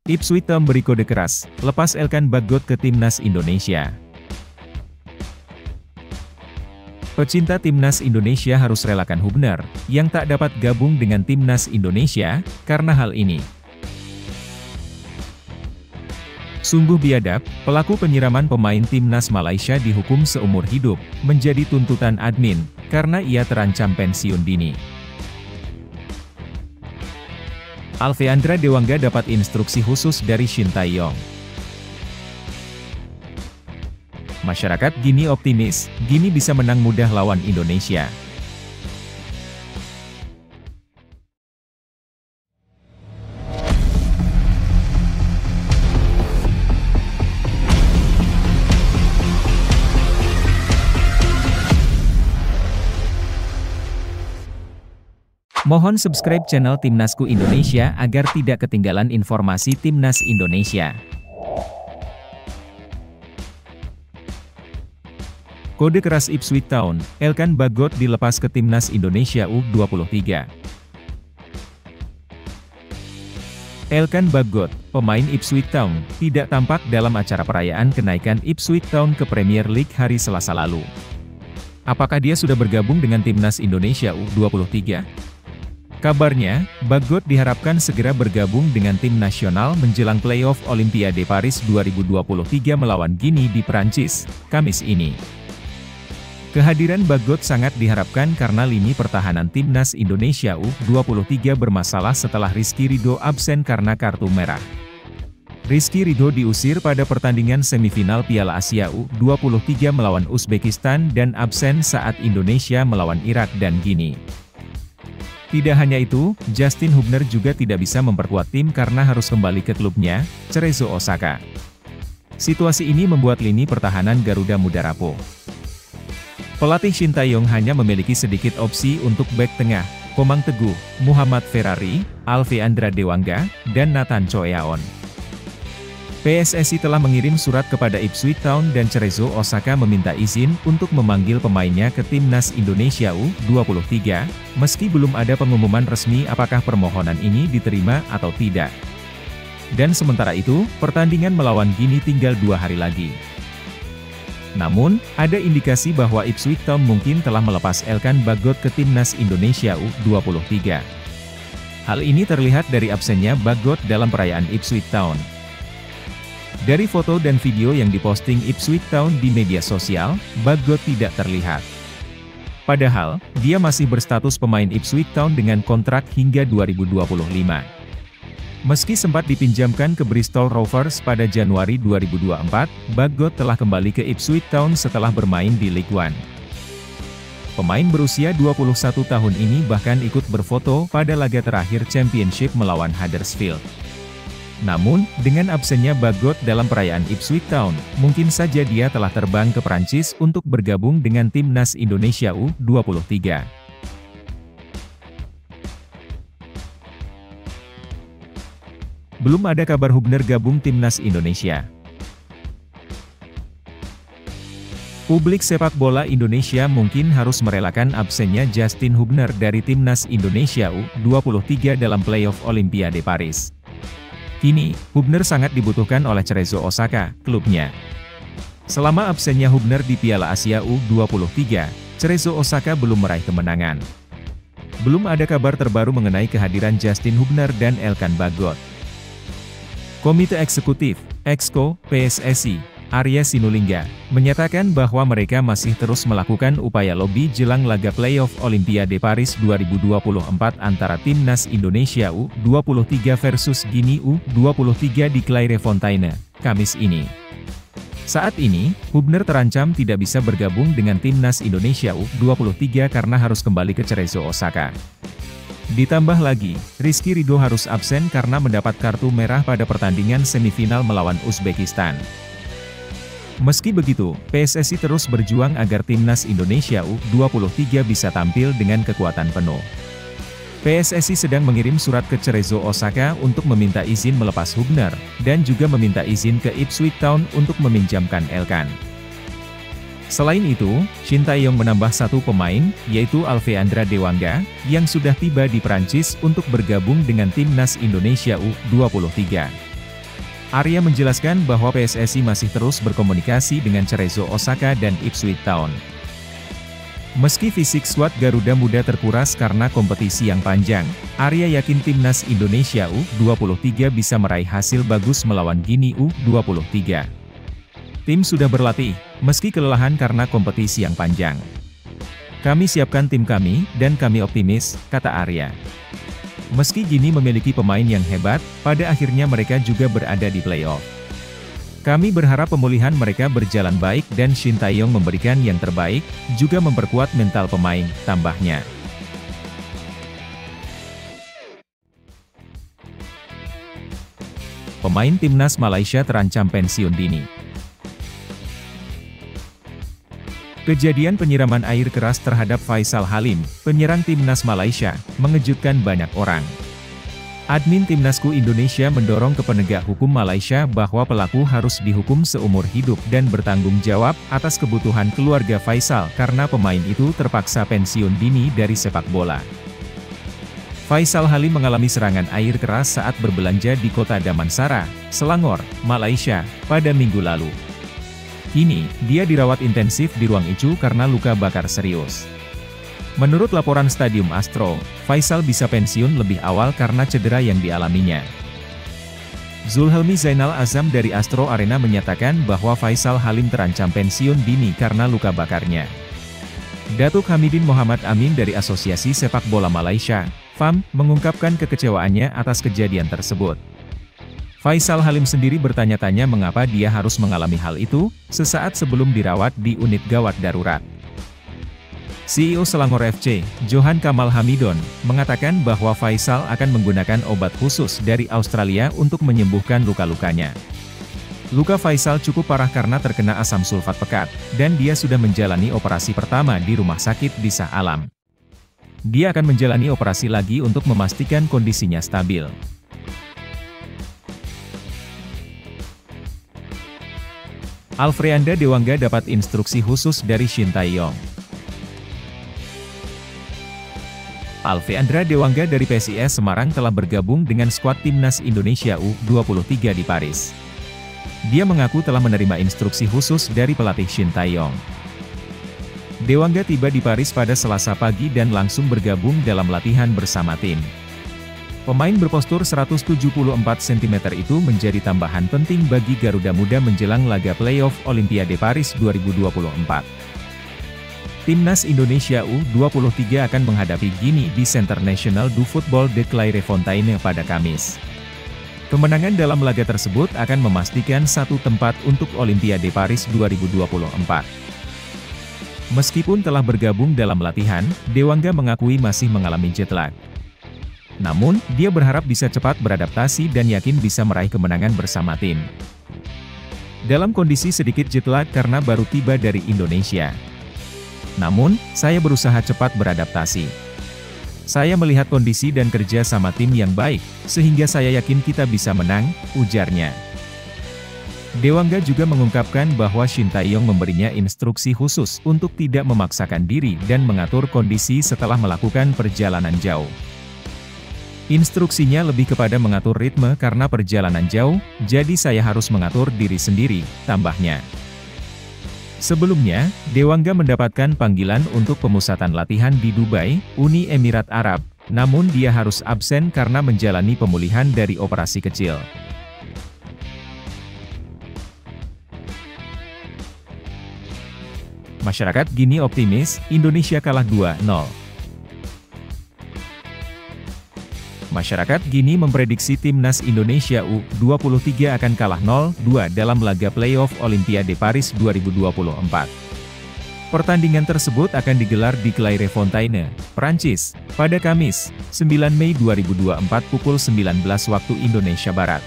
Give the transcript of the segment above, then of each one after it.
Ipswich Town beri kode keras, lepas Elkan Bagot ke timnas Indonesia. Pecinta timnas Indonesia harus relakan Hubner, yang tak dapat gabung dengan timnas Indonesia, karena hal ini. Sungguh biadab, pelaku penyiraman pemain timnas Malaysia dihukum seumur hidup, menjadi tuntutan admin, karena ia terancam pensiun dini. Alfeandra Dewangga dapat instruksi khusus dari Shin Tae-yong. Masyarakat Gini optimis, Gini bisa menang mudah lawan Indonesia. Mohon subscribe channel Timnasku Indonesia agar tidak ketinggalan informasi Timnas Indonesia. Kode keras Ipswich Town, Elkan Bagot dilepas ke Timnas Indonesia U23. Elkan Bagot, pemain Ipswich Town, tidak tampak dalam acara perayaan kenaikan Ipswich Town ke Premier League hari Selasa lalu. Apakah dia sudah bergabung dengan Timnas Indonesia U23? Kabarnya, Bagot diharapkan segera bergabung dengan tim nasional menjelang playoff Olimpiade Paris 2023 melawan Gini di Prancis, Kamis ini. Kehadiran Bagot sangat diharapkan karena lini pertahanan timnas Indonesia U23 bermasalah setelah Rizky Ridho absen karena kartu merah. Rizky Ridho diusir pada pertandingan semifinal Piala Asia U23 melawan Uzbekistan dan absen saat Indonesia melawan Irak dan Gini. Tidak hanya itu, Justin Hubner juga tidak bisa memperkuat tim karena harus kembali ke klubnya, Cerezo Osaka. Situasi ini membuat lini pertahanan Garuda Muda rapuh. Pelatih Shin Tae-yong hanya memiliki sedikit opsi untuk bek tengah, Komang Teguh, Muhammad Ferrari, Alfeandra Dewangga, dan Nathan Choeaon. PSSI telah mengirim surat kepada Ipswich Town dan Cerezo Osaka meminta izin untuk memanggil pemainnya ke Timnas Indonesia U23, meski belum ada pengumuman resmi apakah permohonan ini diterima atau tidak. Dan sementara itu, pertandingan melawan Gini tinggal 2 hari lagi. Namun, ada indikasi bahwa Ipswich Town mungkin telah melepas Elkan Bagot ke Timnas Indonesia U23. Hal ini terlihat dari absennya Bagot dalam perayaan Ipswich Town. Dari foto dan video yang diposting Ipswich Town di media sosial, Bagot tidak terlihat. Padahal, dia masih berstatus pemain Ipswich Town dengan kontrak hingga 2025. Meski sempat dipinjamkan ke Bristol Rovers pada Januari 2024, Bagot telah kembali ke Ipswich Town setelah bermain di League One. Pemain berusia 21 tahun ini bahkan ikut berfoto pada laga terakhir Championship melawan Huddersfield. Namun, dengan absennya Bagot dalam perayaan Ipswich Town, mungkin saja dia telah terbang ke Prancis untuk bergabung dengan Timnas Indonesia U23. Belum ada kabar Hubner gabung Timnas Indonesia. Publik sepak bola Indonesia mungkin harus merelakan absennya Justin Hubner dari Timnas Indonesia U23 dalam playoff Olimpiade Paris. Kini, Hubner sangat dibutuhkan oleh Cerezo Osaka, klubnya. Selama absennya Hubner di Piala Asia U23, Cerezo Osaka belum meraih kemenangan. Belum ada kabar terbaru mengenai kehadiran Justin Hubner dan Elkan Bagot. Komite Eksekutif, Exco, PSSI, Arya Sinulinga, menyatakan bahwa mereka masih terus melakukan upaya lobi jelang laga playoff Olimpiade Paris 2024 antara Timnas Indonesia U23 versus Gini U23 di Clairefontaine, Kamis ini. Saat ini, Hubner terancam tidak bisa bergabung dengan Timnas Indonesia U23 karena harus kembali ke Cerezo Osaka. Ditambah lagi, Rizky Ridho harus absen karena mendapat kartu merah pada pertandingan semifinal melawan Uzbekistan. Meski begitu, PSSI terus berjuang agar Timnas Indonesia U23 bisa tampil dengan kekuatan penuh. PSSI sedang mengirim surat ke Cerezo Osaka untuk meminta izin melepas Hubner, dan juga meminta izin ke Ipswich Town untuk meminjamkan Elkan. Selain itu, Shin Tae-yong menambah satu pemain, yaitu Alfeandra Dewangga, yang sudah tiba di Prancis untuk bergabung dengan Timnas Indonesia U23. Arya menjelaskan bahwa PSSI masih terus berkomunikasi dengan Cerezo Osaka dan Ipswich Town. Meski fisik skuad Garuda Muda terkuras karena kompetisi yang panjang, Arya yakin timnas Indonesia U23 bisa meraih hasil bagus melawan Guinea U23. Tim sudah berlatih, meski kelelahan karena kompetisi yang panjang. Kami siapkan tim kami, dan kami optimis, kata Arya. Meski Guinea memiliki pemain yang hebat, pada akhirnya mereka juga berada di playoff. Kami berharap pemulihan mereka berjalan baik dan Shin Tae-yong memberikan yang terbaik, juga memperkuat mental pemain, tambahnya. Pemain timnas Malaysia terancam pensiun dini. Kejadian penyiraman air keras terhadap Faisal Halim, penyerang timnas Malaysia, mengejutkan banyak orang. Admin Timnasku Indonesia mendorong ke penegak hukum Malaysia bahwa pelaku harus dihukum seumur hidup dan bertanggung jawab atas kebutuhan keluarga Faisal karena pemain itu terpaksa pensiun dini dari sepak bola. Faisal Halim mengalami serangan air keras saat berbelanja di kota Damansara, Selangor, Malaysia, pada minggu lalu. Kini, dia dirawat intensif di ruang ICU karena luka bakar serius. Menurut laporan Stadium Astro, Faisal bisa pensiun lebih awal karena cedera yang dialaminya. Zulhelmi Zainal Azam dari Astro Arena menyatakan bahwa Faisal Halim terancam pensiun dini karena luka bakarnya. Datuk Hamidin Muhammad Amin dari Asosiasi Sepak Bola Malaysia, FAM, mengungkapkan kekecewaannya atas kejadian tersebut. Faisal Halim sendiri bertanya-tanya mengapa dia harus mengalami hal itu, sesaat sebelum dirawat di unit gawat darurat. CEO Selangor FC, Johan Kamal Hamidon, mengatakan bahwa Faisal akan menggunakan obat khusus dari Australia untuk menyembuhkan luka-lukanya. Luka Faisal cukup parah karena terkena asam sulfat pekat, dan dia sudah menjalani operasi pertama di rumah sakit di Shah Alam. Dia akan menjalani operasi lagi untuk memastikan kondisinya stabil. Alfreanda Dewangga dapat instruksi khusus dari Shin Tae-yong. Alfreanda Dewangga dari PSIS Semarang telah bergabung dengan skuad timnas Indonesia U23 di Paris. Dia mengaku telah menerima instruksi khusus dari pelatih Shin Tae-yong. Dewangga tiba di Paris pada Selasa pagi dan langsung bergabung dalam latihan bersama tim. Pemain berpostur 174 cm itu menjadi tambahan penting bagi Garuda Muda menjelang laga playoff Olimpiade Paris 2024. Timnas Indonesia U23 akan menghadapi Guinea di Centre National du Football de Clairefontaine pada Kamis. Kemenangan dalam laga tersebut akan memastikan satu tempat untuk Olimpiade Paris 2024. Meskipun telah bergabung dalam latihan, Dewangga mengakui masih mengalami jet lag. Namun, dia berharap bisa cepat beradaptasi dan yakin bisa meraih kemenangan bersama tim. Dalam kondisi sedikit jet lag karena baru tiba dari Indonesia. Namun, saya berusaha cepat beradaptasi. Saya melihat kondisi dan kerja sama tim yang baik, sehingga saya yakin kita bisa menang, ujarnya. Dewangga juga mengungkapkan bahwa Shin Tae-yong memberinya instruksi khusus untuk tidak memaksakan diri dan mengatur kondisi setelah melakukan perjalanan jauh. Instruksinya lebih kepada mengatur ritme karena perjalanan jauh, jadi saya harus mengatur diri sendiri, tambahnya. Sebelumnya, Dewangga mendapatkan panggilan untuk pemusatan latihan di Dubai, Uni Emirat Arab, namun dia harus absen karena menjalani pemulihan dari operasi kecil. Masyarakat Guinea optimis, Indonesia kalah 2-0. Masyarakat Guinea memprediksi timnas Indonesia U23 akan kalah 0-2 dalam laga playoff Olimpiade Paris 2024. Pertandingan tersebut akan digelar di Clairefontaine, Prancis, pada Kamis, 9 Mei 2024 pukul 19 waktu Indonesia Barat.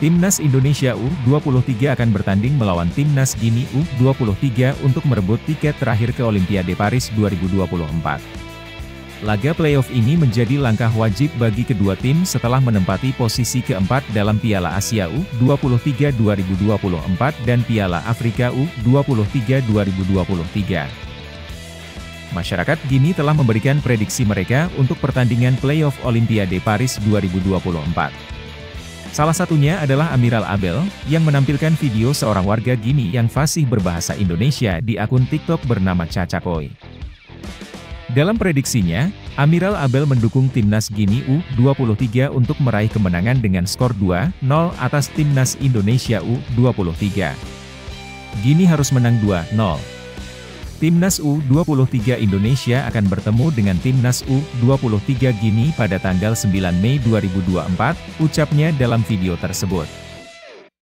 Timnas Indonesia U23 akan bertanding melawan timnas Guinea U23 untuk merebut tiket terakhir ke Olimpiade Paris 2024. Laga playoff ini menjadi langkah wajib bagi kedua tim setelah menempati posisi keempat dalam Piala Asia U23 2024 dan Piala Afrika U23 2023. Masyarakat Guinea telah memberikan prediksi mereka untuk pertandingan playoff Olimpiade Paris 2024. Salah satunya adalah Amiral Abel, yang menampilkan video seorang warga Gini yang fasih berbahasa Indonesia di akun TikTok bernama Cacakoy. Dalam prediksinya, Amiral Abel mendukung timnas Gini U23 untuk meraih kemenangan dengan skor 2-0 atas timnas Indonesia U23. Gini harus menang 2-0. Timnas U23 Indonesia akan bertemu dengan Timnas U23 Gini pada tanggal 9 Mei 2024, ucapnya dalam video tersebut.